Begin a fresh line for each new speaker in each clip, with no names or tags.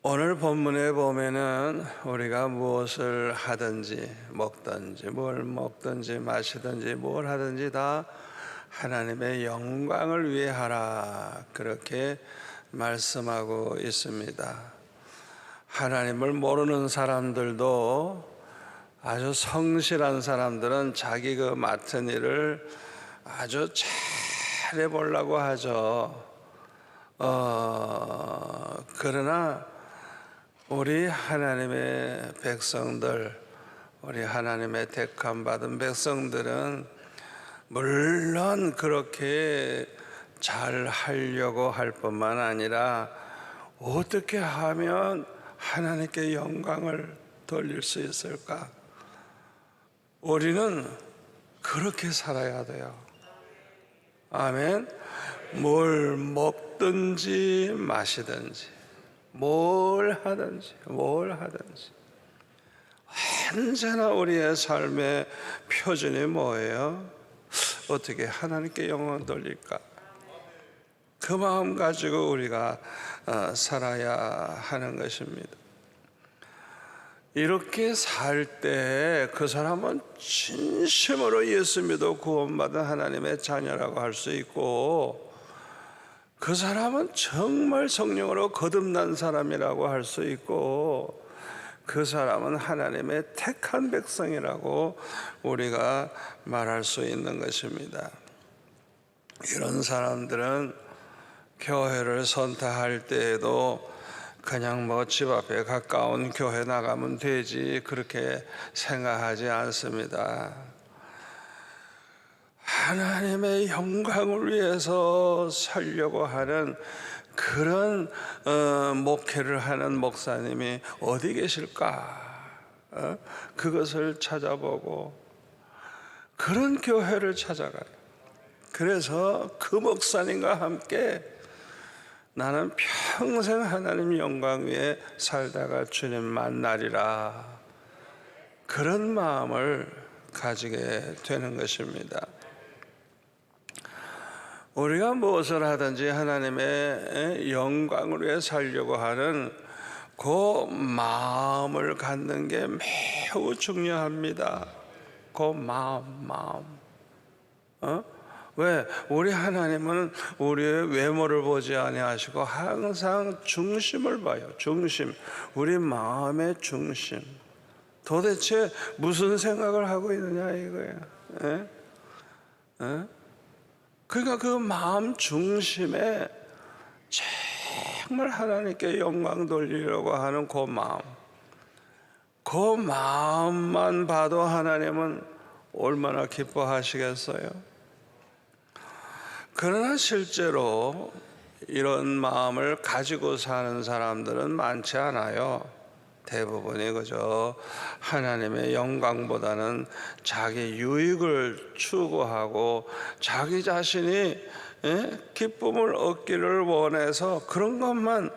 오늘 본문에 보면은 우리가 무엇을 하든지 먹든지 뭘 먹든지 마시든지 뭘 하든지 다 하나님의 영광을 위해 하라, 그렇게 말씀하고 있습니다. 하나님을 모르는 사람들도, 아주 성실한 사람들은 자기 그 맡은 일을 아주 잘 해보려고 하죠. 그러나 우리 하나님의 백성들, 우리 하나님의 택함 받은 백성들은 물론 그렇게 잘 하려고 할 뿐만 아니라 어떻게 하면 하나님께 영광을 돌릴 수 있을까? 우리는 그렇게 살아야 돼요. 아멘. 뭘 먹든지 마시든지 뭘 하든지 언제나 우리의 삶의 표준이 뭐예요? 어떻게 하나님께 영광을 돌릴까? 그 마음 가지고 우리가 살아야 하는 것입니다. 이렇게 살 때 그 사람은 진심으로 예수 믿어 구원받은 하나님의 자녀라고 할 수 있고, 그 사람은 정말 성령으로 거듭난 사람이라고 할 수 있고, 그 사람은 하나님의 택한 백성이라고 우리가 말할 수 있는 것입니다. 이런 사람들은 교회를 선택할 때에도 그냥 집 앞에 가까운 교회 나가면 되지, 그렇게 생각하지 않습니다. 하나님의 영광을 위해서 살려고 하는 그런 목회를 하는 목사님이 어디 계실까? 그것을 찾아보고 그런 교회를 찾아가요. 그래서 그 목사님과 함께 나는 평생 하나님 영광 위에 살다가 주님 만나리라, 그런 마음을 가지게 되는 것입니다. 우리가 무엇을 하든지 하나님의 영광을 위해 살려고 하는 그 마음을 갖는 게 매우 중요합니다. 그 마음. 왜? 우리 하나님은 우리의 외모를 보지 아니하시고 항상 중심을 봐요. 중심, 우리 마음의 중심. 도대체 무슨 생각을 하고 있느냐 이거예요. 그러니까 그 마음 중심에 정말 하나님께 영광 돌리려고 하는 그 마음, 그 마음만 봐도 하나님은 얼마나 기뻐하시겠어요? 그러나 실제로 이런 마음을 가지고 사는 사람들은 많지 않아요. 대부분이 그저 하나님의 영광보다는 자기 유익을 추구하고 자기 자신이 기쁨을 얻기를 원해서 그런 것만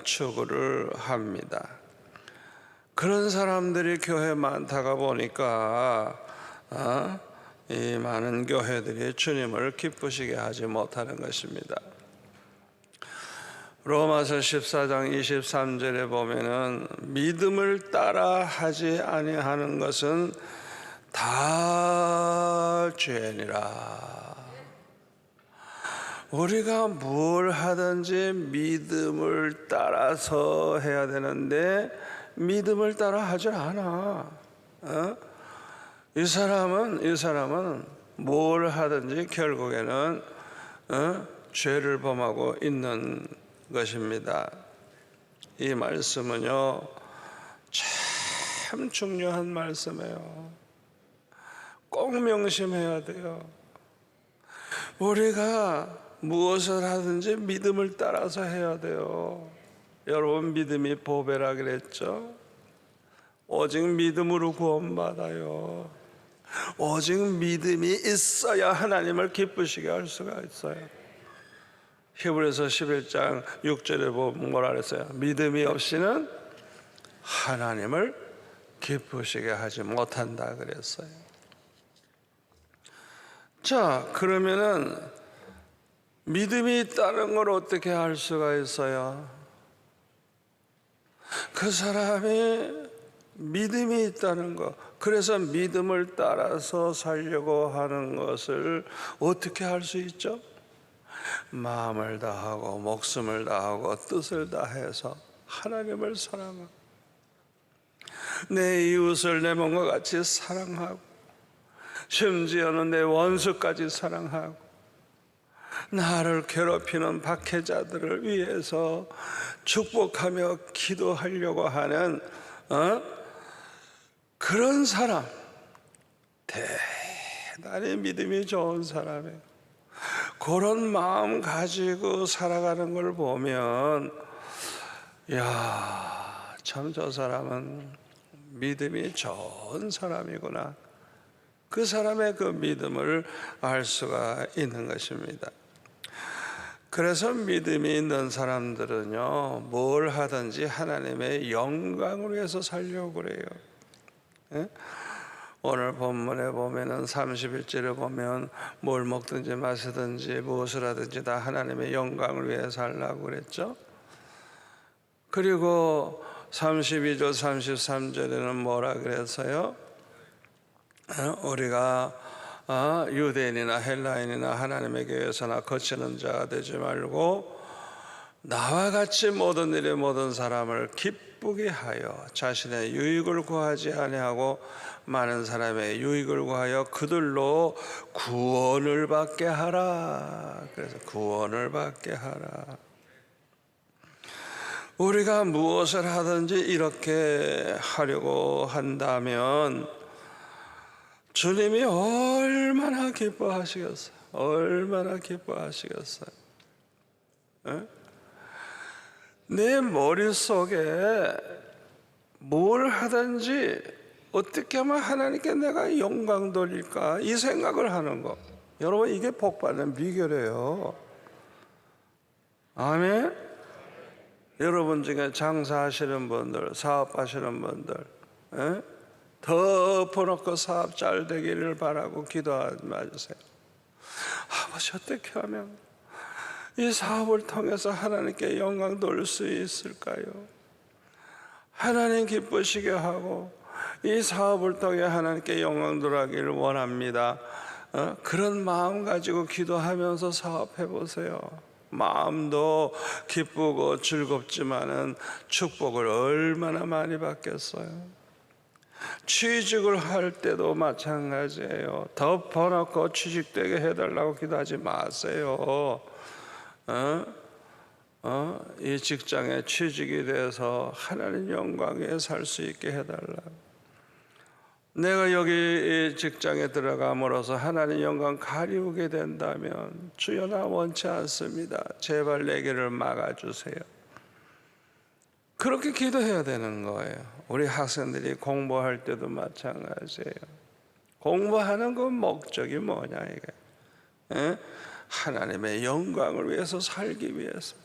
추구를 합니다. 그런 사람들이 교회 많다가 보니까 이 많은 교회들이 주님을 기쁘시게 하지 못하는 것입니다. 로마서 14장 23절에 보면은 믿음을 따라 하지 아니하는 것은 다 죄니라. 우리가 뭘 하든지 믿음을 따라서 해야 되는데 믿음을 따라 하질 않아. 이 사람은 뭘 하든지 결국에는 죄를 범하고 있는 것입니다. 이 말씀은요 참 중요한 말씀이에요. 꼭 명심해야 돼요. 우리가 무엇을 하든지 믿음을 따라서 해야 돼요. 여러분, 믿음이 보배라 그랬죠? 오직 믿음으로 구원받아요. 오직 믿음이 있어야 하나님을 기쁘시게 할 수가 있어요. 히브리서 11장 6절에 보면 뭐라 그랬어요? 믿음이 없이는 하나님을 기쁘시게 하지 못한다 그랬어요. 자, 그러면은 믿음이 있다는 걸 어떻게 알 수가 있어요? 그 사람이 믿음이 있다는 것, 그래서 믿음을 따라서 살려고 하는 것을 어떻게 할 수 있죠? 마음을 다하고 목숨을 다하고 뜻을 다해서 하나님을 사랑하고 내 이웃을 내 몸과 같이 사랑하고 심지어는 내 원수까지 사랑하고 나를 괴롭히는 박해자들을 위해서 축복하며 기도하려고 하는 그런 사람, 대단히 믿음이 좋은 사람이에요. 그런 마음 가지고 살아가는 걸 보면 야, 참 저 사람은 믿음이 좋은 사람이구나, 그 사람의 그 믿음을 알 수가 있는 것입니다. 그래서 믿음이 있는 사람들은요, 뭘 하든지 하나님의 영광을 위해서 살려고 그래요. 예? 오늘 본문에 보면은 31절에 보면 뭘 먹든지 마시든지 무엇을 하든지 다 하나님의 영광을 위해서 하려고 그랬죠. 그리고 32절 33절에는 뭐라 그랬어요? 우리가 유대인이나 헬라인이나 하나님의 교회에서나 거치는 자가 되지 말고 나와 같이 모든 일에 모든 사람을 기쁘게 하여 자신의 유익을 구하지 아니하고 많은 사람의 유익을 구하여 그들로 구원을 받게 하라. 그래서 구원을 받게 하라. 우리가 무엇을 하든지 이렇게 하려고 한다면 주님이 얼마나 기뻐하시겠어요? 얼마나 기뻐하시겠어요? 에? 내 머릿속에 뭘 하든지 어떻게 하면 하나님께 내가 영광 돌릴까, 이 생각을 하는 거, 여러분 이게 복받는 비결이에요. 아멘. 여러분 중에 장사하시는 분들, 사업하시는 분들, 덮어놓고 사업 잘 되기를 바라고 기도하지 마세요. 아버지, 어떻게 하면 이 사업을 통해서 하나님께 영광 돌릴 수 있을까요? 하나님 기쁘시게 하고 이 사업을 통해 하나님께 영광 돌리기를 원합니다. 그런 마음 가지고 기도하면서 사업해 보세요. 마음도 기쁘고 즐겁지만은 축복을 얼마나 많이 받겠어요. 취직을 할 때도 마찬가지예요. 덮어놓고 취직되게 해달라고 기도하지 마세요. 이 직장에 취직이 돼서 하나님 영광에 살 수 있게 해달라. 내가 여기 이 직장에 들어감으로써 하나님 영광 가리우게 된다면 주여 나 원치 않습니다. 제발 내게를 막아주세요. 그렇게 기도해야 되는 거예요. 우리 학생들이 공부할 때도 마찬가지예요. 공부하는 건 목적이 뭐냐 이게? 하나님의 영광을 위해서 살기 위해서.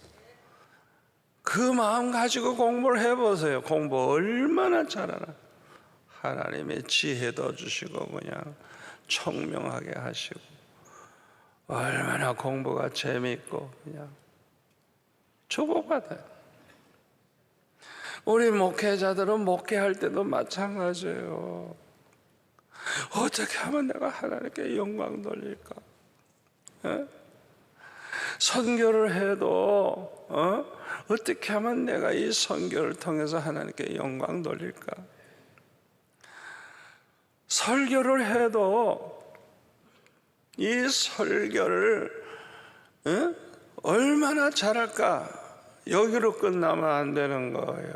그 마음 가지고 공부를 해보세요. 공부 얼마나 잘하나. 하나님의 지혜도 주시고 그냥 총명하게 하시고 얼마나 공부가 재미있고 그냥 축복받아요. 우리 목회자들은 목회할 때도 마찬가지예요. 어떻게 하면 내가 하나님께 영광 돌릴까? 선교를 해도 어떻게 하면 내가 이 선교를 통해서 하나님께 영광 돌릴까? 설교를 해도 이 설교를 얼마나 잘할까? 여기로 끝나면 안 되는 거예요.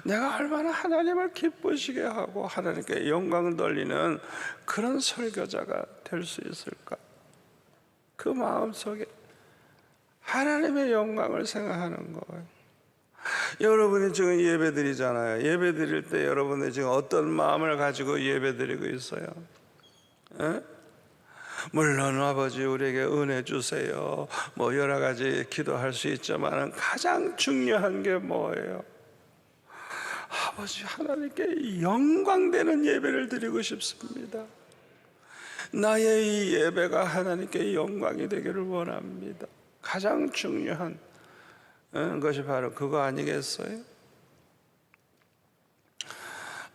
내가 얼마나 하나님을 기쁘시게 하고 하나님께 영광 돌리는 그런 설교자가 될 수 있을까? 그 마음속에 하나님의 영광을 생각하는 거예요. 여러분이 지금 예배 드리잖아요. 예배 드릴 때 여러분이 지금 어떤 마음을 가지고 예배 드리고 있어요? 물론 아버지 우리에게 은혜 주세요, 뭐 여러 가지 기도할 수 있지만 가장 중요한 게 뭐예요? 아버지 하나님께 영광되는 예배를 드리고 싶습니다. 나의 이 예배가 하나님께 영광이 되기를 원합니다. 가장 중요한 것이 바로 그거 아니겠어요?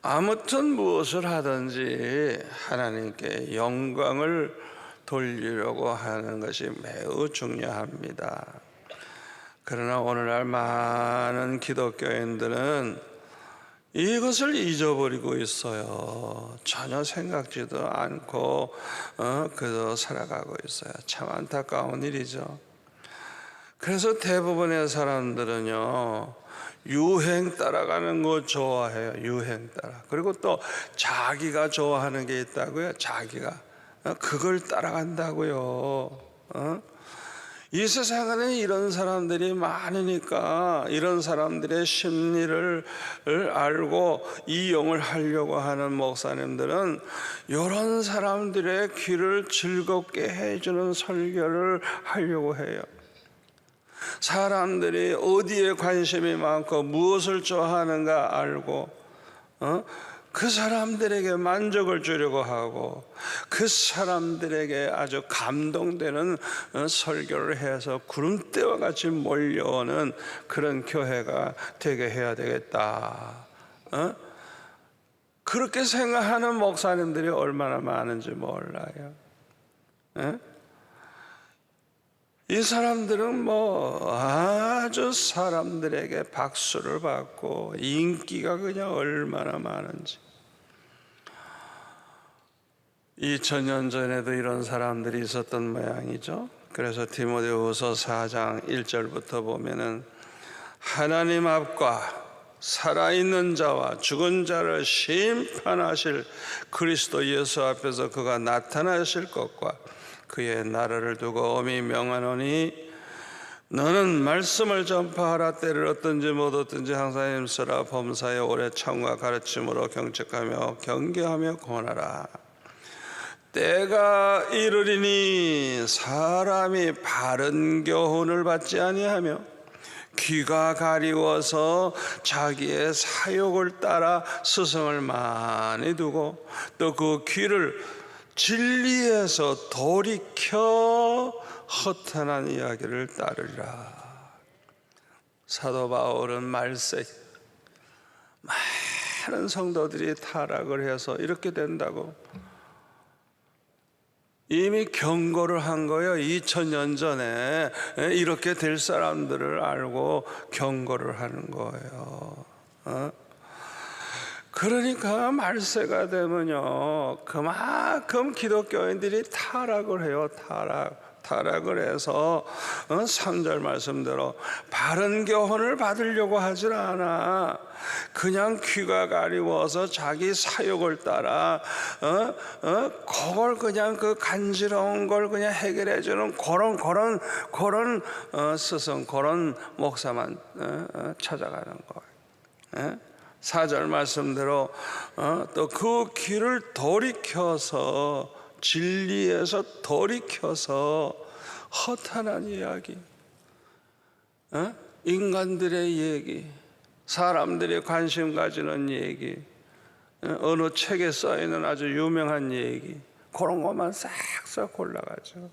아무튼 무엇을 하든지 하나님께 영광을 돌리려고 하는 것이 매우 중요합니다. 그러나 오늘날 많은 기독교인들은 이것을 잊어버리고 있어요. 전혀 생각지도 않고 그저 살아가고 있어요. 참 안타까운 일이죠. 그래서 대부분의 사람들은요, 유행 따라가는 거 좋아해요. 유행 따라. 그리고 또 자기가 좋아하는 게 있다고요. 자기가 그걸 따라간다고요. 이 세상에는 이런 사람들이 많으니까 이런 사람들의 심리를 알고 이용을 하려고 하는 목사님들은 이런 사람들의 귀를 즐겁게 해주는 설교를 하려고 해요. 사람들이 어디에 관심이 많고 무엇을 좋아하는가 알고 그 사람들에게 만족을 주려고 하고 그 사람들에게 아주 감동되는 설교를 해서 구름대와 같이 몰려오는 그런 교회가 되게 해야 되겠다. 그렇게 생각하는 목사님들이 얼마나 많은지 몰라요. 이 사람들은 아주 사람들에게 박수를 받고 인기가 그냥 얼마나 많은지. 2000년 전에도 이런 사람들이 있었던 모양이죠. 그래서 디모데후서 4장 1절부터 보면은 하나님 앞과 살아있는 자와 죽은 자를 심판하실 그리스도 예수 앞에서 그가 나타나실 것과 그의 나라를 두고 엄히 명하노니 너는 말씀을 전파하라. 때를 얻든지 못 얻든지 항상 힘쓰라. 범사에 오래 참과 가르침으로 경책하며 경계하며 권하라. 때가 이르리니 사람이 바른 교훈을 받지 아니하며 귀가 가리워서 자기의 사욕을 따라 스승을 많이 두고 또 그 귀를 진리에서 돌이켜 허탄한 이야기를 따르리라. 사도 바울은 말세 많은 성도들이 타락을 해서 이렇게 된다고 이미 경고를 한 거예요. 2000년 전에 이렇게 될 사람들을 알고 경고를 하는 거예요. 그러니까 말세가 되면요, 그만큼 기독교인들이 타락을 해요. 타락을 해서 3절 말씀대로 바른 교훈을 받으려고 하질 않아. 그냥 귀가 가리워서 자기 사욕을 따라 그걸 그냥 그 간지러운 걸 그냥 해결해 주는 그런 스승, 그런 목사만 찾아가는 거예요. 4절 말씀대로 또 그 귀를 돌이켜서 진리에서 돌이켜서 허탄한 이야기, 인간들의 얘기, 사람들이 관심 가지는 얘기, 어느 책에 써있는 아주 유명한 얘기, 그런 것만 싹싹 골라가죠.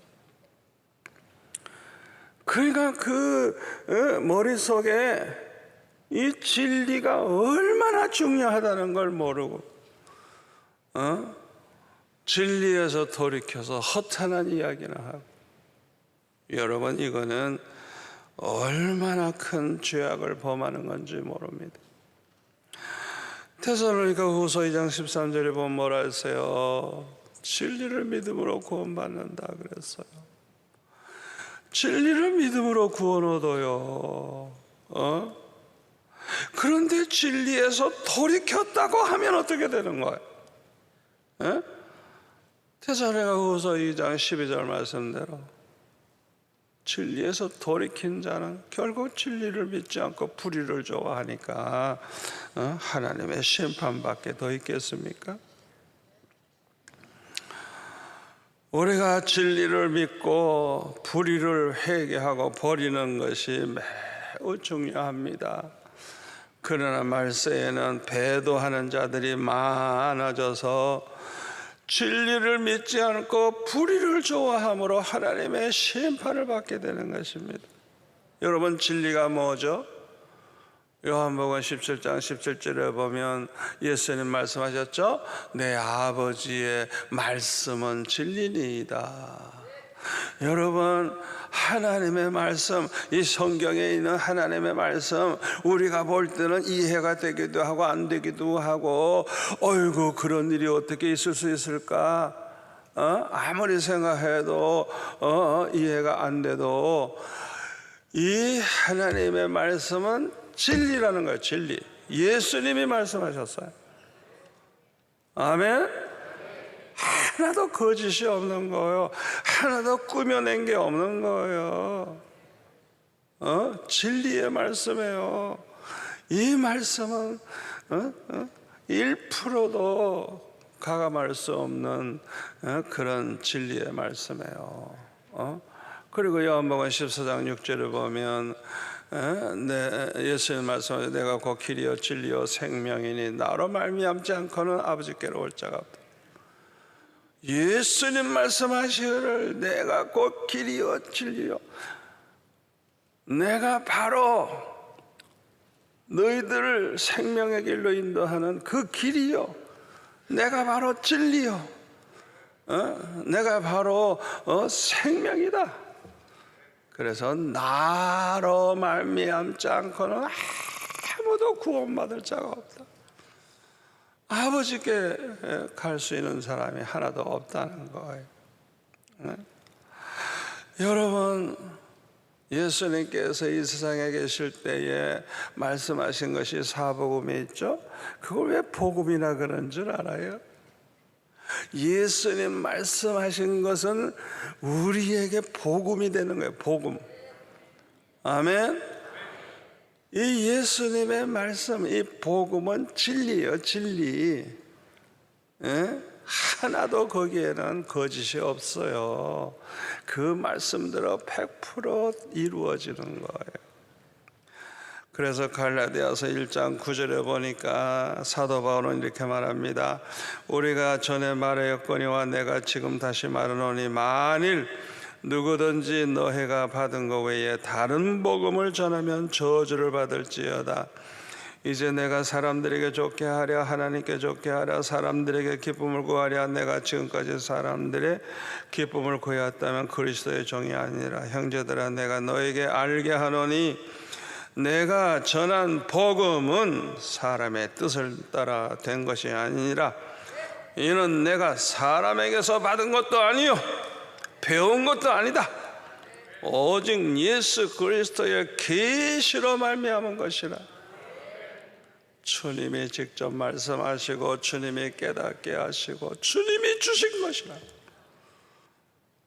그러니까 그 머릿속에 이 진리가 얼마나 중요하다는 걸 모르고 진리에서 돌이켜서 허탄한 이야기나 하고, 여러분 이거는 얼마나 큰 죄악을 범하는 건지 모릅니다. 데살로니가 후서 2장 13절에 보면 뭐라 했어요? 진리를 믿음으로 구원받는다 그랬어요. 진리를 믿음으로 구원 얻어요. 그런데 진리에서 돌이켰다고 하면 어떻게 되는 거예요? 데살로니가 후서 2장 12절 말씀대로 진리에서 돌이킨 자는 결국 진리를 믿지 않고 불의를 좋아하니까 하나님의 심판밖에 더 있겠습니까? 우리가 진리를 믿고 불의를 회개하고 버리는 것이 매우 중요합니다. 그러나 말세에는 배도하는 자들이 많아져서 진리를 믿지 않고 불의를 좋아함으로 하나님의 심판을 받게 되는 것입니다. 여러분, 진리가 뭐죠? 요한복음 17장 17절에 보면 예수님 말씀하셨죠? 내 아버지의 말씀은 진리니이다. 여러분, 하나님의 말씀, 이 성경에 있는 하나님의 말씀, 우리가 볼 때는 이해가 되기도 하고 안 되기도 하고, 어이구 그런 일이 어떻게 있을 수 있을까? 아무리 생각해도 이해가 안 돼도 이 하나님의 말씀은 진리라는 거예요. 진리. 예수님이 말씀하셨어요. 아멘. 하나도 거짓이 없는 거예요. 하나도 꾸며낸 게 없는 거예요. 진리의 말씀이에요. 이 말씀은 1%도 가감할 수 없는 그런 진리의 말씀이에요. 그리고 요한복음 14장 6절을 보면 예수님 말씀하시되 내가 곧 길이요 진리요 생명이니 나로 말미암지 않고는 아버지께로 올 자가 없다. 예수님 말씀하시기를 내가 곧 길이요 진리요, 내가 바로 너희들을 생명의 길로 인도하는 그 길이요, 내가 바로 진리요, 내가 바로 생명이다. 그래서 나로 말미암지 않고는 아무도 구원받을 자가 없다. 아버지께 갈 수 있는 사람이 하나도 없다는 거예요. 여러분, 예수님께서 이 세상에 계실 때에 말씀하신 것이 사복음에 있죠? 그걸 왜 복음이라 그런 줄 알아요? 예수님 말씀하신 것은 우리에게 복음이 되는 거예요. 복음. 아멘. 이 예수님의 말씀, 이 복음은 진리예요. 진리. 하나도 거기에는 거짓이 없어요. 그 말씀대로 100% 이루어지는 거예요. 그래서 갈라디아서 1장 9절에 보니까 사도 바울은 이렇게 말합니다. 우리가 전에 말하였거니와 내가 지금 다시 말하노니 만일 누구든지 너희가 받은 것 외에 다른 복음을 전하면 저주를 받을지어다. 이제 내가 사람들에게 좋게 하랴 하나님께 좋게 하랴 사람들에게 기쁨을 구하랴 내가 지금까지 사람들의 기쁨을 구하였다면 그리스도의 종이 아니라. 형제들아 내가 너에게 알게 하노니 내가 전한 복음은 사람의 뜻을 따라 된 것이 아니라 이는 내가 사람에게서 받은 것도 아니요 배운 것도 아니다. 오직 예수 그리스도의 계시로 말미암은 것이라. 주님이 직접 말씀하시고 주님이 깨닫게 하시고 주님이 주신 것이라.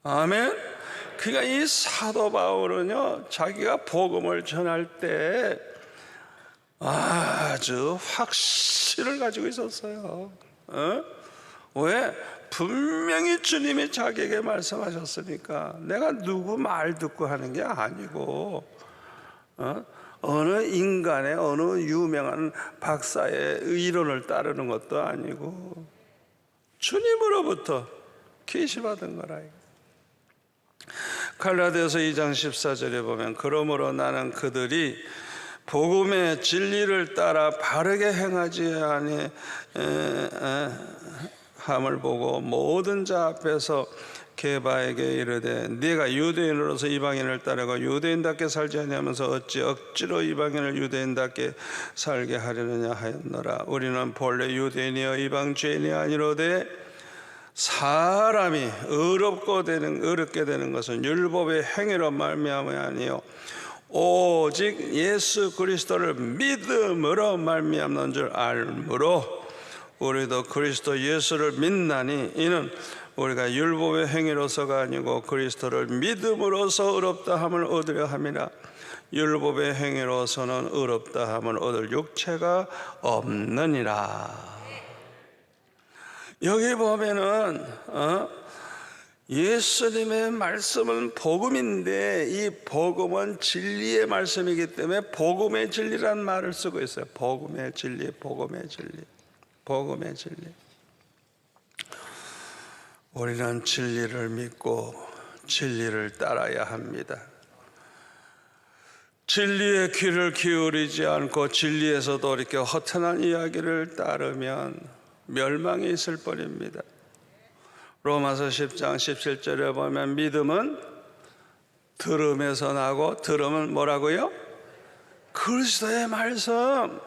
아멘. 그러니까 이 사도 바울은요, 자기가 복음을 전할 때 아주 확신을 가지고 있었어요. 왜? 분명히 주님이 자기에게 말씀하셨으니까. 내가 누구 말 듣고 하는 게 아니고 어느 인간의 어느 유명한 박사의 이론을 따르는 것도 아니고 주님으로부터 계시받은 거라. 갈라디아서 2장 14절에 보면 그러므로 나는 그들이 복음의 진리를 따라 바르게 행하지 아니함을 보고 모든 자 앞에서 게바에게 이르되 네가 유대인으로서 이방인을 따르고 유대인답게 살지 아니하면서 어찌 억지로 이방인을 유대인답게 살게 하려느냐 하였노라. 우리는 본래 유대인이여 이방 죄인이 아니로되 사람이 어렵게 되는 것은 율법의 행위로 말미암이 아니요 오직 예수 그리스도를 믿음으로 말미암는 줄 알므로 우리도 그리스도 예수를 믿나니 이는 우리가 율법의 행위로서가 아니고 그리스도를 믿음으로서 의롭다 함을 얻으려 함이라. 율법의 행위로서는 의롭다 함을 얻을 육체가 없느니라. 여기 보면은 예수님의 말씀은 복음인데 이 복음은 진리의 말씀이기 때문에 복음의 진리란 말을 쓰고 있어요. 복음의 진리, 복음의 진리, 복음의 진리. 우리는 진리를 믿고 진리를 따라야 합니다. 진리의 귀를 기울이지 않고 진리에서도 이렇게 허탄한 이야기를 따르면 멸망이 있을 뻔입니다. 로마서 10장 17절에 보면 믿음은 들음에서 나고 들음은 뭐라고요? 그리스도의 말씀,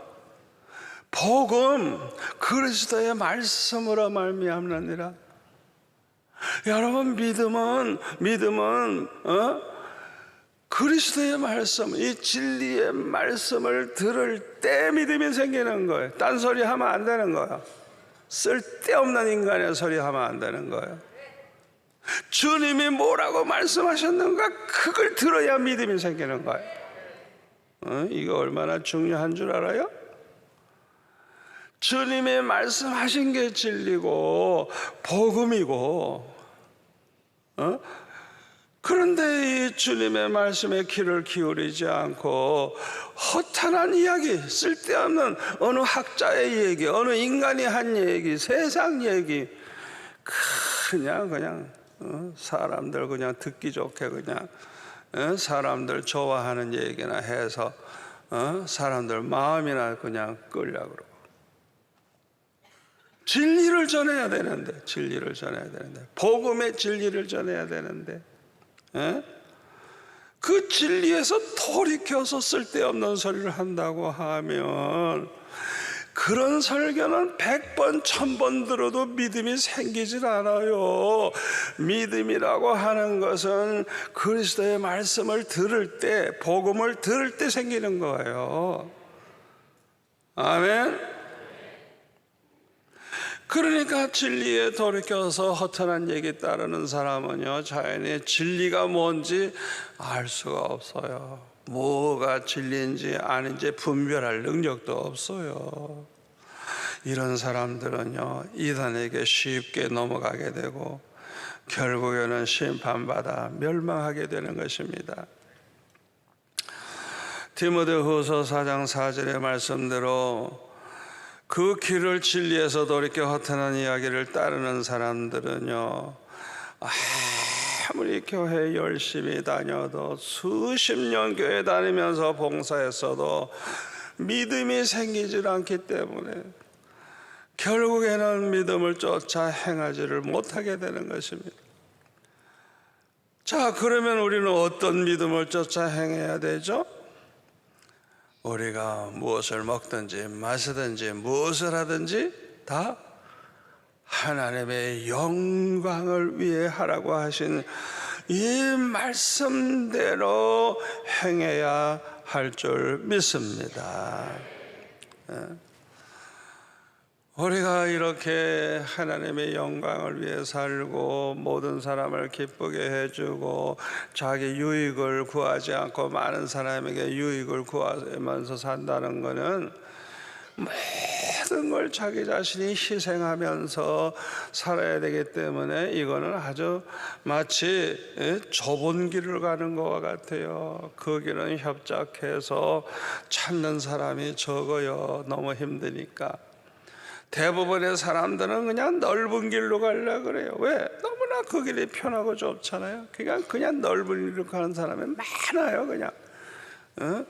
복음, 그리스도의 말씀으로 말미암느니라. 여러분, 믿음은 그리스도의 말씀, 이 진리의 말씀을 들을 때 믿음이 생기는 거예요. 딴소리 하면 안 되는 거예요. 쓸데없는 인간의 소리 하면 안 되는 거예요. 주님이 뭐라고 말씀하셨는가, 그걸 들어야 믿음이 생기는 거예요. 이거 얼마나 중요한 줄 알아요? 주님이 말씀하신 게 진리고 복음이고, 그런데 이 주님의 말씀에 귀를 기울이지 않고 허탄한 이야기, 쓸데없는 어느 학자의 얘기, 어느 인간이 한 얘기, 세상 얘기, 그냥 사람들 그냥 듣기 좋게 그냥 사람들 좋아하는 얘기나 해서 사람들 마음이나 그냥 끌려고 그러고, 진리를 전해야 되는데, 진리를 전해야 되는데, 복음의 진리를 전해야 되는데, 그 진리에서 돌이켜서 쓸데없는 소리를 한다고 하면 그런 설교는 100번 1000번 들어도 믿음이 생기질 않아요. 믿음이라고 하는 것은 그리스도의 말씀을 들을 때, 복음을 들을 때 생기는 거예요. 아멘. 그러니까 진리에 돌이켜서 허탄한 얘기 따르는 사람은요, 자연히 진리가 뭔지 알 수가 없어요. 뭐가 진리인지 아닌지 분별할 능력도 없어요. 이런 사람들은요, 이단에게 쉽게 넘어가게 되고 결국에는 심판받아 멸망하게 되는 것입니다. 디모데후서 4장 4절의 말씀대로 그 길을 진리에서 돌이켜 허탄한 이야기를 따르는 사람들은요, 아무리 교회 열심히 다녀도 수십 년 교회 다니면서 봉사했어도 믿음이 생기질 않기 때문에 결국에는 믿음을 쫓아 행하지를 못하게 되는 것입니다. 자, 그러면 우리는 어떤 믿음을 쫓아 행해야 되죠? 우리가 무엇을 먹든지 마시든지 무엇을 하든지 다 하나님의 영광을 위해 하라고 하신 이 말씀대로 행해야 할 줄 믿습니다. 우리가 이렇게 하나님의 영광을 위해 살고 모든 사람을 기쁘게 해주고 자기 유익을 구하지 않고 많은 사람에게 유익을 구하면서 산다는 것은 모든 걸 자기 자신이 희생하면서 살아야 되기 때문에 이거는 아주 마치 좁은 길을 가는 것과 같아요. 그 길은 협착해서 찾는 사람이 적어요. 너무 힘드니까. 대부분의 사람들은 그냥 넓은 길로 가려고 그래요. 왜? 너무나 그 길이 편하고 좁잖아요. 그냥 넓은 길로 가는 사람이 많아요. 그냥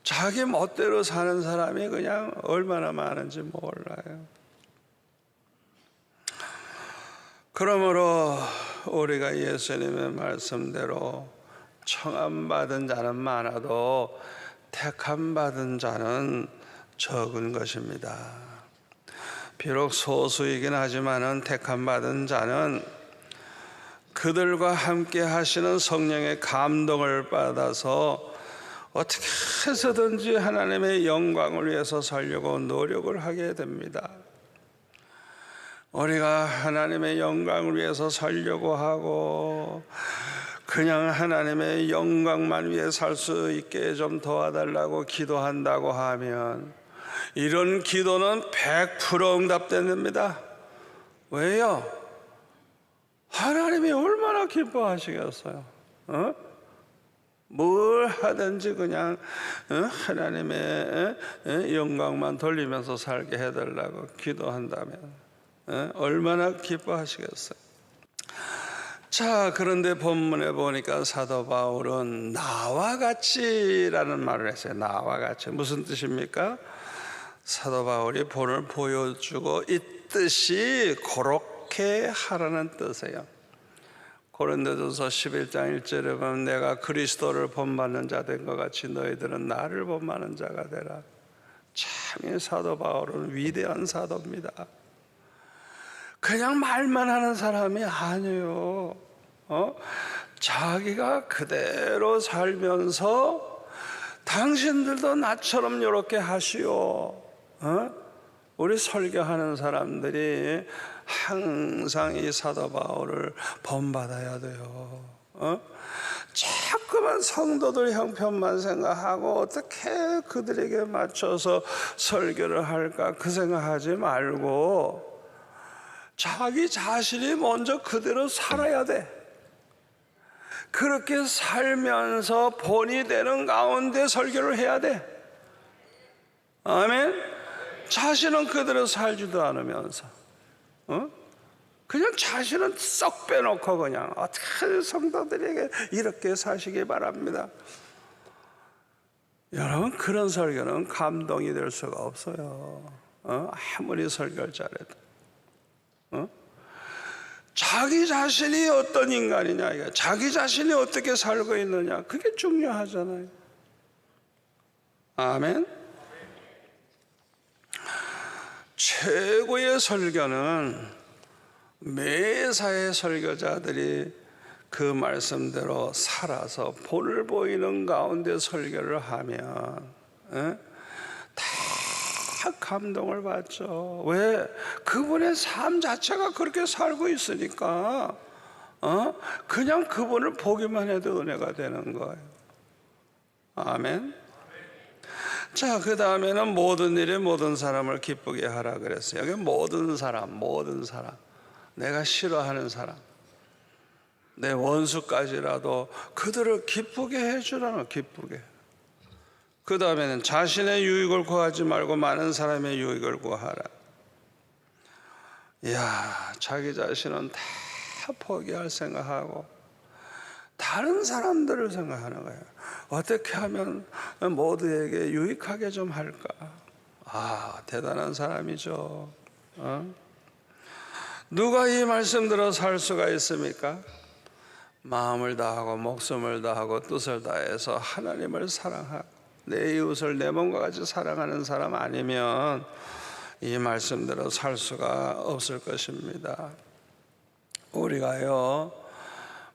자기 멋대로 사는 사람이 그냥 얼마나 많은지 몰라요. 그러므로 우리가 예수님의 말씀대로 청함받은 자는 많아도 택함받은 자는 적은 것입니다. 비록 소수이긴 하지만은 택함받은 자는 그들과 함께 하시는 성령의 감동을 받아서 어떻게 해서든지 하나님의 영광을 위해서 살려고 노력을 하게 됩니다. 우리가 하나님의 영광을 위해서 살려고 하고 그냥 하나님의 영광만 위해 살 수 있게 좀 도와달라고 기도한다고 하면 이런 기도는 100% 응답됩니다. 왜요? 하나님이 얼마나 기뻐하시겠어요? 뭘 하든지 그냥 하나님의 영광만 돌리면서 살게 해달라고 기도한다면 얼마나 기뻐하시겠어요? 자, 그런데 본문에 보니까 사도 바울은 나와 같이라는 말을 했어요. 나와 같이. 무슨 뜻입니까? 사도 바울이 본을 보여주고 있듯이 그렇게 하라는 뜻이에요. 고린도전서 11장 1절에 보면 내가 그리스도를 본받는 자 된 것 같이 너희들은 나를 본받는 자가 되라. 참, 이 사도 바울은 위대한 사도입니다. 그냥 말만 하는 사람이 아니에요. 자기가 그대로 살면서 당신들도 나처럼 이렇게 하시오. 우리 설교하는 사람들이 항상 이 사도 바울을 본받아야 돼요. 자꾸만 성도들 형편만 생각하고 어떻게 그들에게 맞춰서 설교를 할까 그 생각하지 말고 자기 자신이 먼저 그대로 살아야 돼. 그렇게 살면서 본이 되는 가운데 설교를 해야 돼. 아멘. 자신은 그대로 살지도 않으면서 그냥 자신은 쏙 빼놓고 그냥 어떻게 성도들에게 이렇게 사시기 바랍니다. 여러분, 그런 설교는 감동이 될 수가 없어요. 아무리 설교를 잘해도 자기 자신이 어떤 인간이냐, 자기 자신이 어떻게 살고 있느냐, 그게 중요하잖아요. 아멘. 최고의 설교는 매사의 설교자들이 그 말씀대로 살아서 본을 보이는 가운데 설교를 하면 다 감동을 받죠. 왜? 그분의 삶 자체가 그렇게 살고 있으니까 그냥 그분을 보기만 해도 은혜가 되는 거예요. 아멘. 자, 그 다음에는 모든 일에 모든 사람을 기쁘게 하라 그랬어요. 여기 모든 사람, 내가 싫어하는 사람, 내 원수까지라도 그들을 기쁘게 해주라는, 기쁘게. 그 다음에는 자신의 유익을 구하지 말고 많은 사람의 유익을 구하라. 이야, 자기 자신은 다 포기할 생각하고 다른 사람들을 생각하는 거예요. 어떻게 하면 모두에게 유익하게 좀 할까? 대단한 사람이죠. 누가 이 말씀대로 살 수가 있습니까? 마음을 다하고 목숨을 다하고 뜻을 다해서 하나님을 사랑하고 내 이웃을 내 몸과 같이 사랑하는 사람 아니면 이 말씀대로 살 수가 없을 것입니다. 우리가요,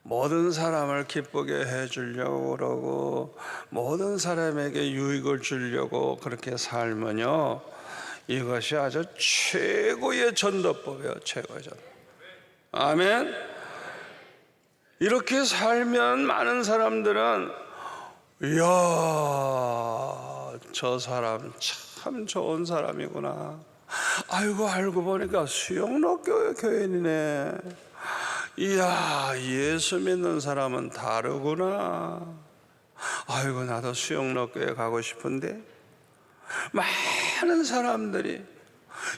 모든 사람을 기쁘게 해주려고 그러고 모든 사람에게 유익을 주려고 그렇게 살면요, 이것이 아주 최고의 전도법이에요. 최고의 전도법. 아멘. 이렇게 살면 많은 사람들은 이야, 저 사람 참 좋은 사람이구나. 아이고, 알고 보니까 수영로교회 교인이네. 이야, 예수 믿는 사람은 다르구나. 아이고, 나도 수영로교회 가고 싶은데. 많은 사람들이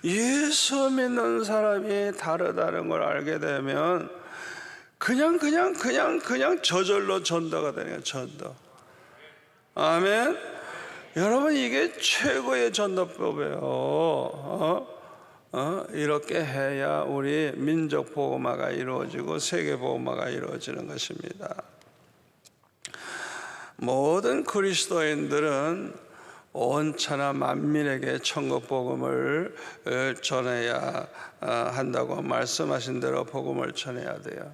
예수 믿는 사람이 다르다는 걸 알게 되면 그냥 저절로 전도가 되네요. 전도. 아멘. 여러분, 이게 최고의 전도법이에요. 이렇게 해야 우리 민족 복음화가 이루어지고 세계 복음화가 이루어지는 것입니다. 모든 그리스도인들은 온천하 만민에게 천국 복음을 전해야 한다고 말씀하신 대로 복음을 전해야 돼요.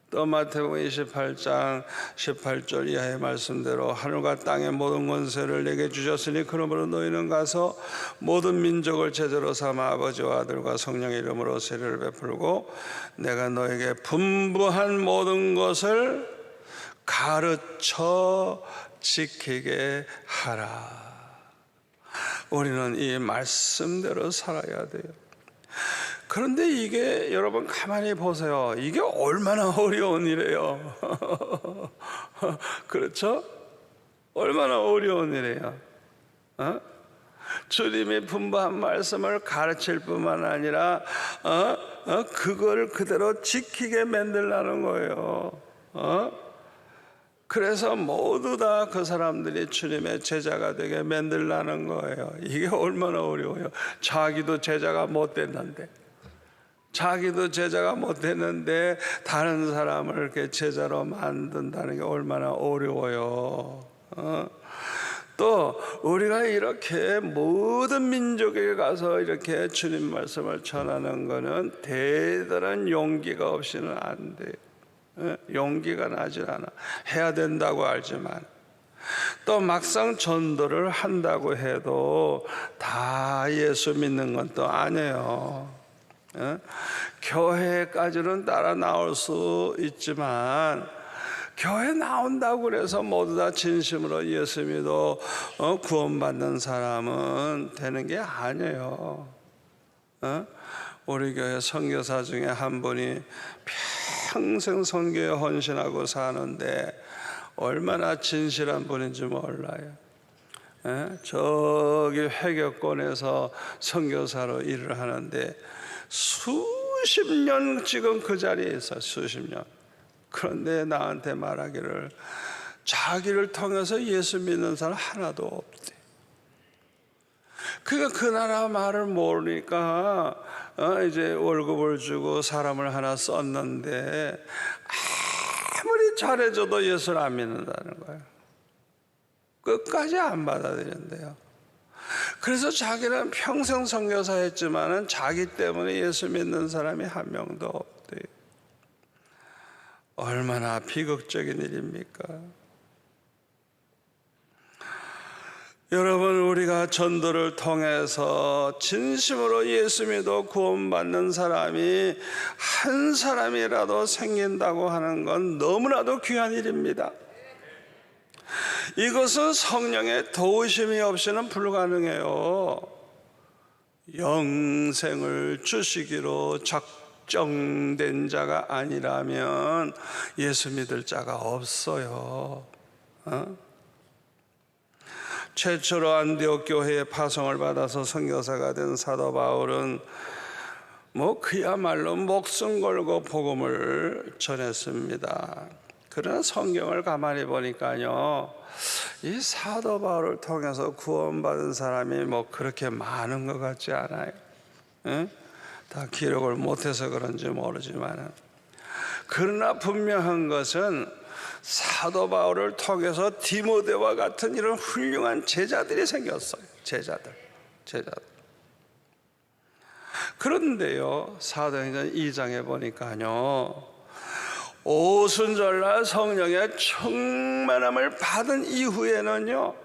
또 마태복음 28장 18절 이하의 말씀대로 하늘과 땅의 모든 권세를 내게 주셨으니 그러므로 너희는 가서 모든 민족을 제자로 삼아 아버지와 아들과 성령의 이름으로 세례를 베풀고 내가 너에게 분부한 모든 것을 가르쳐 지키게 하라. 우리는 이 말씀대로 살아야 돼요. 그런데 이게 여러분 가만히 보세요. 이게 얼마나 어려운 일이에요. 그렇죠? 얼마나 어려운 일이에요. 주님이 분부한 말씀을 가르칠 뿐만 아니라 그걸 그대로 지키게 만들라는 거예요. 그래서 모두 다 그 사람들이 주님의 제자가 되게 만들라는 거예요. 이게 얼마나 어려워요. 자기도 제자가 못 됐는데 다른 사람을 이렇게 제자로 만든다는 게 얼마나 어려워요. 또 우리가 이렇게 모든 민족에 가서 이렇게 주님 말씀을 전하는 것은 대단한 용기가 없이는 안 돼요. 용기가 나질 않아. 해야 된다고 알지만 또 막상 전도를 한다고 해도 다 예수 믿는 건 또 아니에요. 교회까지는 따라 나올 수 있지만 교회 나온다고 그래서 모두 다 진심으로 예수 믿어 구원받는 사람은 되는 게 아니에요. 우리 교회 선교사 중에 한 분이 평생 선교에 헌신하고 사는데 얼마나 진실한 분인지 몰라요. 저기 회교권에서 선교사로 일을 하는데 수십 년 지금 그 자리에 있어. 수십 년. 그런데 나한테 말하기를 자기를 통해서 예수 믿는 사람 하나도 없대. 그러니까 그 나라 말을 모르니까 이제 월급을 주고 사람을 하나 썼는데 아무리 잘해줘도 예수를 안 믿는다는 거예요. 끝까지 안 받아들인대요. 그래서 자기는 평생 선교사 했지만은 자기 때문에 예수 믿는 사람이 한 명도 없대요. 얼마나 비극적인 일입니까? 여러분, 우리가 전도를 통해서 진심으로 예수 믿어 구원받는 사람이 한 사람이라도 생긴다고 하는 건 너무나도 귀한 일입니다. 이것은 성령의 도우심이 없이는 불가능해요. 영생을 주시기로 작정된 자가 아니라면 예수 믿을 자가 없어요. 최초로 안디옥 교회에 파송을 받아서 선교사가 된 사도 바울은 그야말로 목숨 걸고 복음을 전했습니다. 그러나 성경을 가만히 보니까요, 이 사도 바울을 통해서 구원받은 사람이 그렇게 많은 것 같지 않아요. 다 기록을 못해서 그런지 모르지만, 그러나 분명한 것은 사도 바울을 통해서 디모데와 같은 이런 훌륭한 제자들이 생겼어요. 제자들. 그런데요, 사도행전 2장에 보니까요, 오순절날 성령의 충만함을 받은 이후에는요,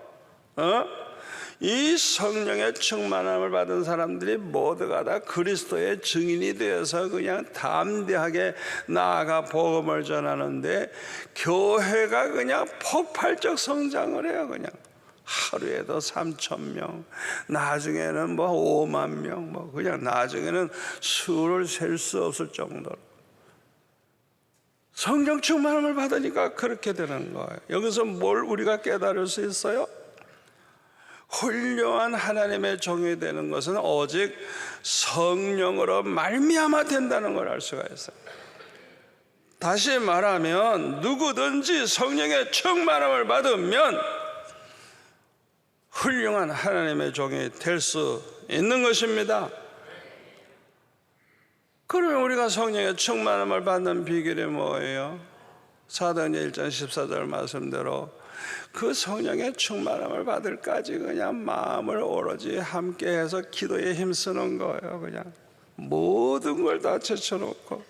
이 성령의 충만함을 받은 사람들이 모두가 다 그리스도의 증인이 되어서 그냥 담대하게 나아가 복음을 전하는데, 교회가 그냥 폭발적 성장을 해요. 그냥 하루에도 3,000명, 나중에는 5만 명, 그냥 나중에는 수를 셀 수 없을 정도로 성령 충만함을 받으니까 그렇게 되는 거예요. 여기서 뭘 우리가 깨달을 수 있어요? 훌륭한 하나님의 종이 되는 것은 오직 성령으로 말미암아 된다는 걸 알 수가 있어요. 다시 말하면 누구든지 성령의 충만함을 받으면 훌륭한 하나님의 종이 될 수 있는 것입니다. 그러면 우리가 성령의 충만함을 받는 비결이 뭐예요? 사도행전 1장 14절 말씀대로 그 성령의 충만함을 받을까지 그냥 마음을 오로지 함께해서 기도에 힘쓰는 거예요. 그냥 모든 걸 다 제쳐놓고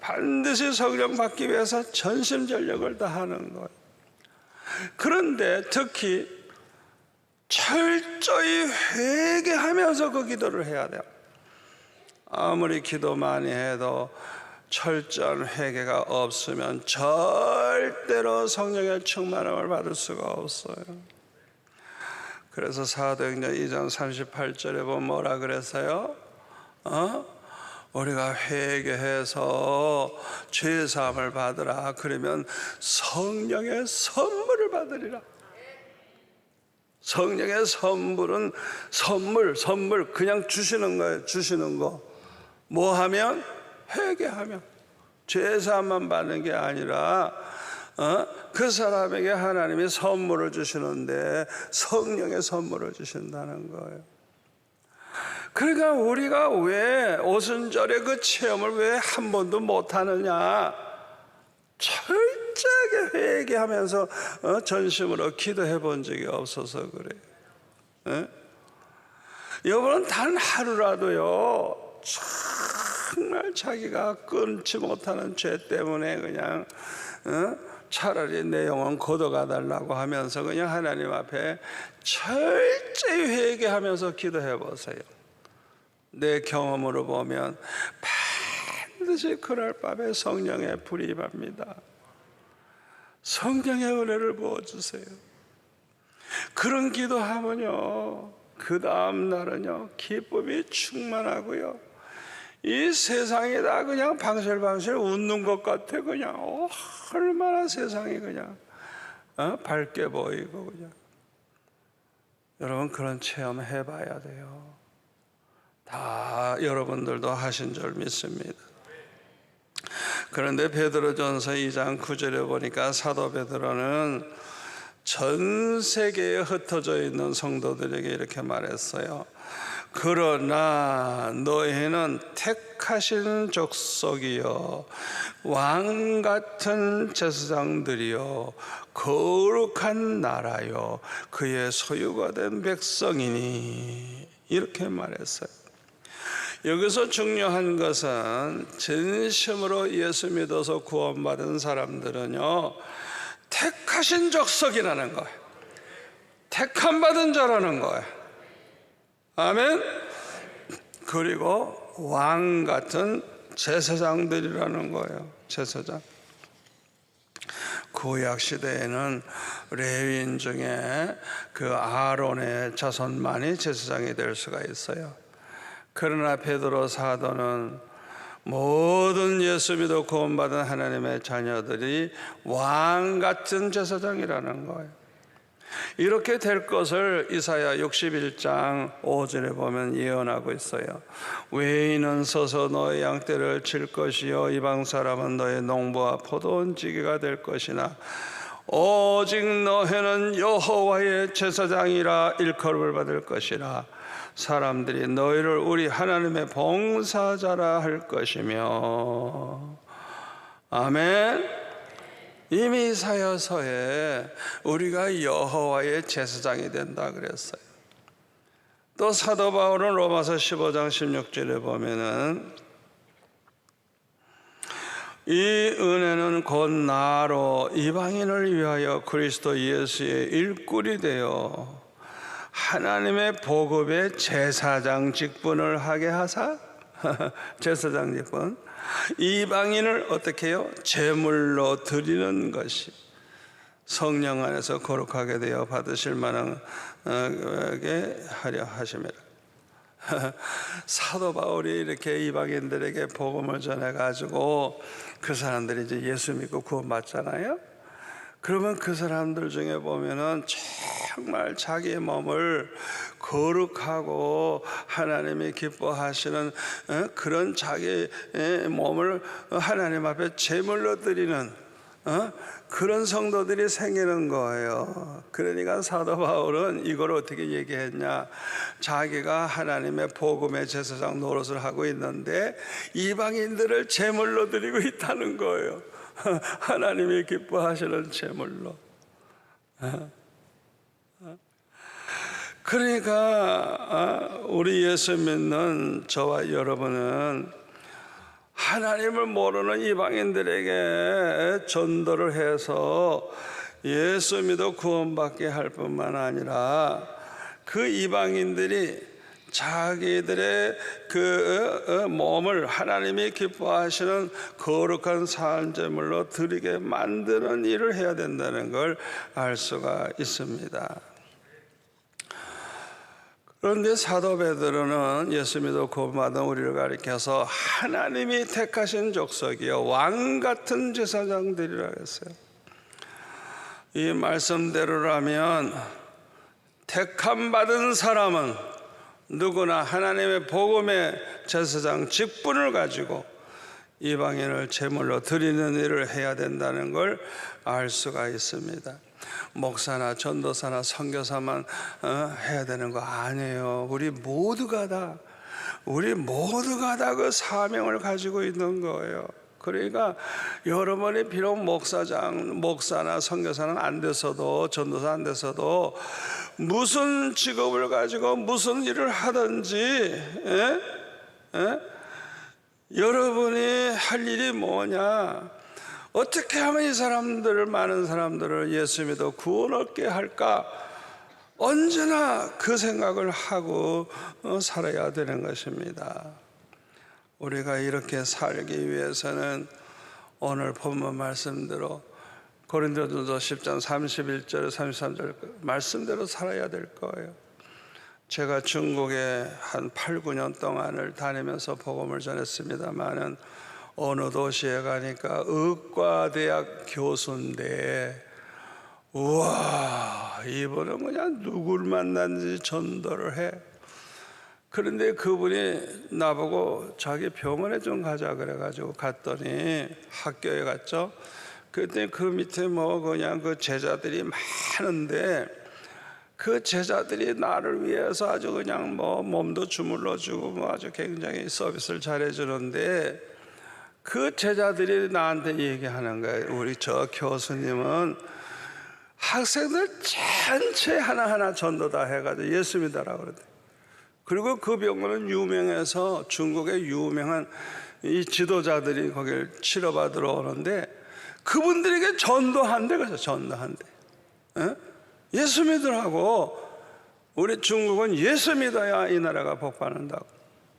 반드시 성령 받기 위해서 전심전력을 다하는 거예요. 그런데 특히 철저히 회개하면서 그 기도를 해야 돼요. 아무리 기도 많이 해도 철저한 회개가 없으면 절대로 성령의 충만함을 받을 수가 없어요. 그래서 사도행전 2장 38절에 보면 뭐라 그랬어요? 우리가 회개해서 죄사함을 받으라. 그러면 성령의 선물을 받으리라. 성령의 선물은 선물 그냥 주시는 거예요. 주시는 거. 뭐 하면? 회개하면. 죄사함만 받는 게 아니라 그 사람에게 하나님이 선물을 주시는데 성령의 선물을 주신다는 거예요. 그러니까 우리가 왜 오순절의 그 체험을 왜 한 번도 못하느냐? 철저하게 회개하면서 전심으로 기도해 본 적이 없어서 그래요. 여러분은 단 하루라도요 정말 자기가 끊지 못하는 죄 때문에 그냥 차라리 내 영혼 걷어가 달라고 하면서 그냥 하나님 앞에 철저히 회개하면서 기도해 보세요. 내 경험으로 보면 반드시 그날 밤에 성령의 불이 임합니다. 성령의 은혜를 부어주세요. 그런 기도하면요 그 다음 날은요 기쁨이 충만하고요 이 세상이 다 그냥 방실방실 웃는 것 같아. 그냥 얼마나 세상이 그냥 밝게 보이고 그냥. 여러분 그런 체험 해봐야 돼요. 다 여러분들도 하신 줄 믿습니다. 그런데 베드로전서 2장 9절에 보니까 사도 베드로는 전 세계에 흩어져 있는 성도들에게 이렇게 말했어요. 그러나 너희는 택하신 족속이요 왕 같은 제사장들이요 거룩한 나라요 그의 소유가 된 백성이니 이렇게 말했어요. 여기서 중요한 것은 진심으로 예수 믿어서 구원받은 사람들은요 택하신 족속이라는 거예요. 택함받은 자라는 거예요. 아멘. 그리고 왕 같은 제사장들이라는 거예요. 제사장. 구약 시대에는 레위인 중에 그 아론의 자손만이 제사장이 될 수가 있어요. 그러나 베드로 사도는 모든 예수 믿어 구원받은 하나님의 자녀들이 왕 같은 제사장이라는 거예요. 이렇게 될 것을 이사야 61장 5절에 보면 예언하고 있어요. 외인은 서서 너의 양떼를 칠 것이요 이방 사람은 너의 농부와 포도원지기가 될 것이나 오직 너희는 여호와의 제사장이라 일컬음을 받을 것이라 사람들이 너희를 우리 하나님의 봉사자라 할 것이며. 아멘. 이미 이사야서에 우리가 여호와의 제사장이 된다 그랬어요. 또 사도 바울은 로마서 15장 16절에 보면은 이 은혜는 곧 나로 이방인을 위하여 그리스도 예수의 일꾼이 되어 하나님의 복음의 제사장 직분을 하게 하사 제사장 직분 이방인을 어떻게 해요? 제물로 드리는 것이 성령 안에서 거룩하게 되어 받으실 만하게 하려 하심이라. 사도 바울이 이렇게 이방인들에게 복음을 전해가지고 그 사람들이 이제 예수 믿고 구원받잖아요. 그러면 그 사람들 중에 보면은 정말 자기의 몸을 거룩하고 하나님이 기뻐하시는 그런 자기의 몸을 하나님 앞에 제물로 드리는 그런 성도들이 생기는 거예요. 그러니까 사도 바울은 이걸 어떻게 얘기했냐? 자기가 하나님의 복음의 제사장 노릇을 하고 있는데 이방인들을 제물로 드리고 있다는 거예요. 하나님이 기뻐하시는 제물로. 그러니까 우리 예수 믿는 저와 여러분은 하나님을 모르는 이방인들에게 전도를 해서 예수 믿어 구원받게 할 뿐만 아니라 그 이방인들이 자기들의 그 몸을 하나님이 기뻐하시는 거룩한 산제물로 드리게 만드는 일을 해야 된다는 걸 알 수가 있습니다. 그런데 사도 베드로는 예수 믿어 구원받은 우리를 가리켜서 하나님이 택하신 족속이요 왕 같은 제사장들이라 했어요. 이 말씀대로라면 택함 받은 사람은 누구나 하나님의 복음의 제사장 직분을 가지고 이방인을 제물로 드리는 일을 해야 된다는 걸 알 수가 있습니다. 목사나 전도사나 선교사만 해야 되는 거 아니에요. 우리 모두가 다 그 사명을 가지고 있는 거예요. 그러니까 여러분이 비록 목사나 선교사는 안 돼서도, 전도사 안 돼서도 무슨 직업을 가지고 무슨 일을 하든지 여러분이 할 일이 뭐냐, 어떻게 하면 이 사람들을, 많은 사람들을 예수 믿어 구원 얻게 할까, 언제나 그 생각을 하고 살아야 되는 것입니다. 우리가 이렇게 살기 위해서는 오늘 본문 말씀대로 고린도전서 10장 31절 33절 말씀대로 살아야 될 거예요. 제가 중국에 한 8, 9년 동안을 다니면서 복음을 전했습니다마는 어느 도시에 가니까 의과대학 교수인데, 우와, 이분은 그냥 누굴 만났는지 전도를 해. 그런데 그분이 나보고 자기 병원에 좀 가자 그래가지고 갔더니, 학교에 갔죠. 그랬더니 그 밑에 그냥 그 제자들이 많은데, 그 제자들이 나를 위해서 아주 그냥 몸도 주물러주고 아주 굉장히 서비스를 잘해주는데, 그 제자들이 나한테 얘기하는 거예요. 우리 저 교수님은 학생들 전체 하나하나 전도 다 해가지고 예수 믿어라 그러대. 그리고 그 병원은 유명해서 중국의 유명한 이 지도자들이 거기를 치료받으러 오는데 그분들에게 전도한대. 그래서 전도한대. 예수 믿으라고. 우리 중국은 예수 믿어야 이 나라가 복받는다고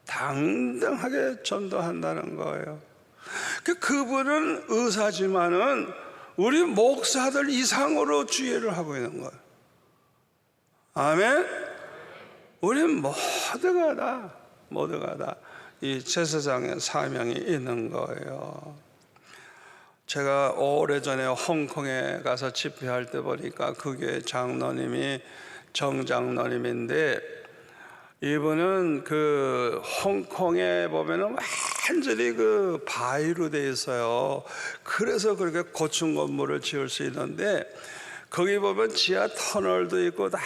당당하게 전도한다는 거예요. 그분은 의사지만은 우리 목사들 이상으로 주의를 하고 있는 거예요. 아멘. 우리 모두가 다 이 제사장의 사명이 있는 거예요. 제가 오래전에 홍콩에 가서 집회할 때 보니까 그 교회 장로님이 정장로님인데, 이분은 그 홍콩에 보면은 완전히 그 바위로 돼 있어요. 그래서 그렇게 고층 건물을 지을 수 있는데, 거기 보면 지하 터널도 있고 다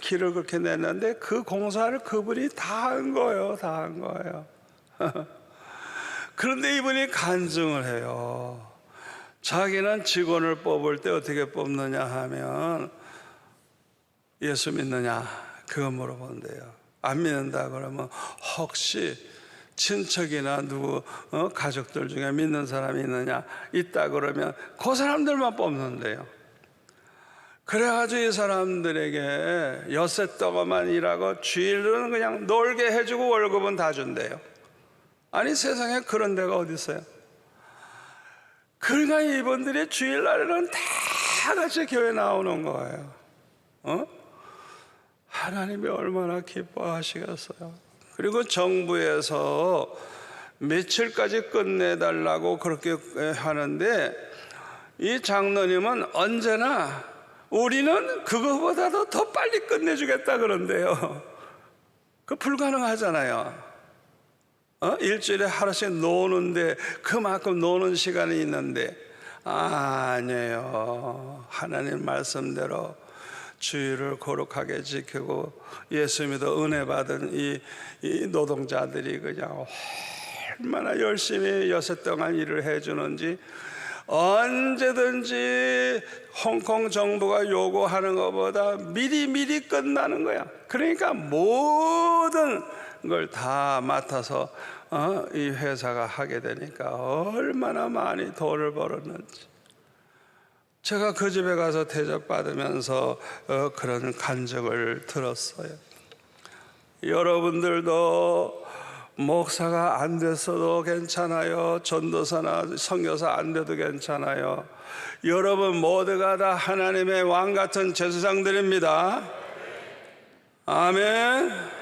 길을 그렇게 냈는데 그 공사를 그분이 다 한 거예요. 그런데 이분이 간증을 해요. 자기는 직원을 뽑을 때 어떻게 뽑느냐 하면, 예수 믿느냐 그거 물어본대요. 안 믿는다 그러면 혹시 친척이나 누구 가족들 중에 믿는 사람이 있느냐, 있다 그러면 그 사람들만 뽑는데요. 그래가지고 이 사람들에게 엿새 떠고만 일하고 주일은 그냥 놀게 해주고 월급은 다 준대요. 아니 세상에 그런 데가 어디 있어요? 그러니까 이분들이 주일날에는 다 같이 교회 나오는 거예요. 하나님이 얼마나 기뻐하시겠어요. 그리고 정부에서 며칠까지 끝내달라고 그렇게 하는데, 이 장로님은 언제나 우리는 그거보다도 더 빨리 끝내주겠다 그런데요. 그 불가능하잖아요. 일주일에 하루씩 노는데 그만큼 노는 시간이 있는데, 아니에요. 하나님 말씀대로 주의를 거룩하게 지키고 예수 믿어 은혜 받은 이 노동자들이 그냥 얼마나 열심히 엿새 동안 일을 해주는지, 언제든지 홍콩 정부가 요구하는 것보다 미리 끝나는 거야. 그러니까 모든 걸 다 맡아서 이 회사가 하게 되니까 얼마나 많이 돈을 벌었는지. 제가 그 집에 가서 대접받으면서 그런 간증을 들었어요. 여러분들도 목사가 안 됐어도 괜찮아요. 전도사나 선교사 안 돼도 괜찮아요. 여러분 모두가 다 하나님의 왕 같은 제사장들입니다. 아멘.